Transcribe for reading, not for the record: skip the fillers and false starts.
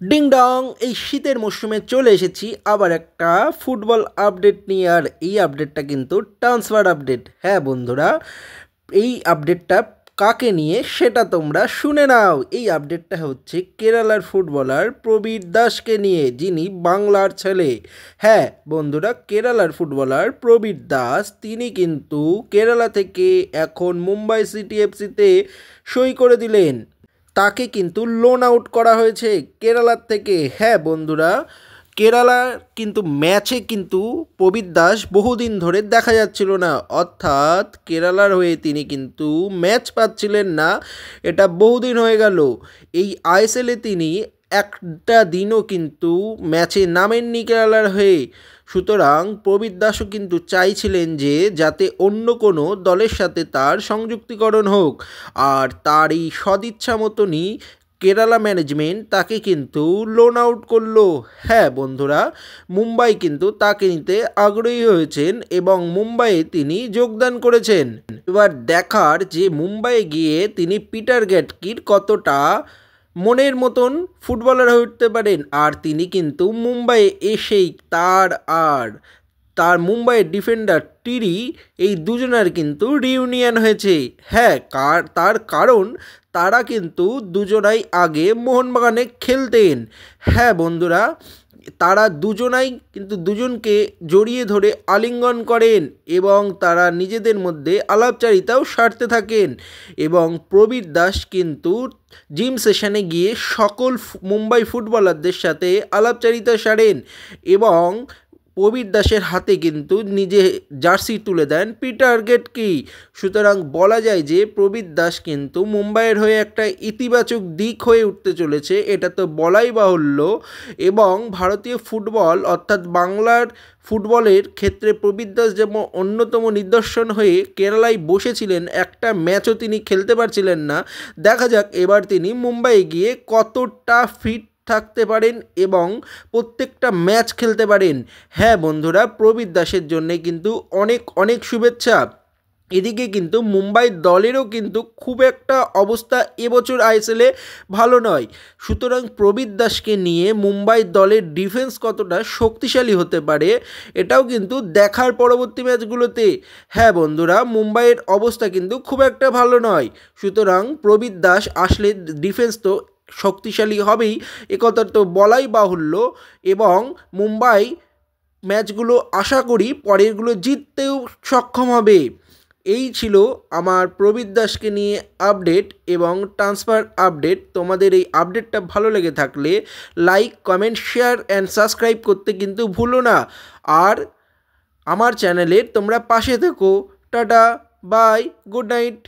Ding dong এই শীতের মরশুমে চলে এসেছি আবার একটা ফুটবল আপডেট নিয়ে। আর এই আপডেটটা কিন্তু ট্রান্সফার আপডেট। হ্যাঁ বন্ধুরা, এই আপডেটটা কাকে নিয়ে সেটা তোমরা শুনে নাও। এই আপডেটটা হচ্ছে কেরালার ফুটবলার প্রবীর দাসকে নিয়ে, যিনি বাংলার ছেলে। হ্যাঁ বন্ধুরা, কেরালার ফুটবলার প্রবীর দাস তিনি কিন্তু কেরালা থেকে এখন মুম্বাই সিটি এফসিতে সই করে দিলেন। তাকে কিন্তু লোন আউট করা হয়েছে কেরালার থেকে। হ্যাঁ বন্ধুরা, কেরালার কিন্তু ম্যাচে কিন্তু প্রবীর দাস বহুদিন ধরে দেখা যাচ্ছিল না, অর্থাৎ কেরালার হয়ে তিনি কিন্তু ম্যাচ পাচ্ছিলেন না। এটা বহুদিন হয়ে গেল। এই আইএসএলে তিনি একটা দিনও কিন্তু ম্যাচে নামেননি কেরালার হয়ে। সুতরাং প্রবীর দাসও কিন্তু চাইছিলেন যে যাতে অন্য কোনো দলের সাথে তার সংযুক্তিকরণ হোক, আর তার এই সদিচ্ছা মতনই কেরালা ম্যানেজমেন্ট তাকে কিন্তু লোন আউট করলো। হ্যাঁ বন্ধুরা, মুম্বাই কিন্তু তাকে নিতে আগ্রহী হয়েছেন এবং মুম্বাইয়ে তিনি যোগদান করেছেন। এবার দেখার যে মুম্বাইয়ে গিয়ে তিনি পিটার গ্যাটকির কতটা মনের মতন ফুটবলার হয়ে উঠতে পারেন। আর তিনি কিন্তু মুম্বাইয়ে এসেই তার মুম্বাইয়ের ডিফেন্ডার টিরি, এই দুজনের কিন্তু রিউনিয়ন হয়েছে। হ্যাঁ, তার কারণ তারা কিন্তু দুজনাই আগে মোহনবাগানে খেলতেন। হ্যাঁ বন্ধুরা, তারা দুজনাই কিন্তু দুজনকে জড়িয়ে ধরে আলিঙ্গন করেন এবং তারা নিজেদের মধ্যে আলাপচারিতাও সারতে থাকেন। এবং প্রবীর দাস কিন্তু জিম সেশনে গিয়ে সকল মুম্বাই ফুটবলারদের সাথে আলাপচারিতা সারেন এবং প্রবীর দাসের হাতে কিন্তু নিজে জার্সি তুলে দেন পিটার গেটকি। সুতরাং বলা যায় যে প্রবীর দাস কিন্তু মুম্বাইয়ের হয়ে একটা ইতিবাচক দিক হয়ে উঠতে চলেছে, এটা তো বলাই বাহুল্য। এবং ভারতীয় ফুটবল অর্থাৎ বাংলার ফুটবলের ক্ষেত্রে প্রবীর দাস যেমন অন্যতম নিদর্শন হয়ে কেরালায় বসেছিলেন, একটা ম্যাচও তিনি খেলতে পারছিলেন না। দেখা যাক এবার তিনি মুম্বাইয়ে গিয়ে কতটা ফিট থাকতে পারেন এবং প্রত্যেকটা ম্যাচ খেলতে পারেন। হ্যাঁ বন্ধুরা, প্রবীর দাসের জন্যে কিন্তু অনেক অনেক শুভেচ্ছা। এদিকে কিন্তু মুম্বাই দলেরও কিন্তু খুব একটা অবস্থা এবছর আইএসএলে ভালো নয়। সুতরাং প্রবীর দাসকে নিয়ে মুম্বাই দলের ডিফেন্স কতটা শক্তিশালী হতে পারে এটাও কিন্তু দেখার পরবর্তী ম্যাচগুলোতে। হ্যাঁ বন্ধুরা, মুম্বাইয়ের অবস্থা কিন্তু খুব একটা ভালো নয়। সুতরাং প্রবীর দাস আসলে ডিফেন্স তো শক্তিশালী হবেই, একথা তো বলাই বাহুল্য। এবং মুম্বাই ম্যাচগুলো আশা করি পরেরগুলো জিততেও সক্ষম হবে। এই ছিল আমার প্রবীর দাসকে নিয়ে আপডেট এবং ট্রান্সফার আপডেট। তোমাদের এই আপডেটটা ভালো লেগে থাকলে like, comment, share and subscribe করতে কিন্তু ভুলো না। আর আমার চ্যানেলের তোমরা পাশে থেকো। টাটা, বাই, গুড নাইট।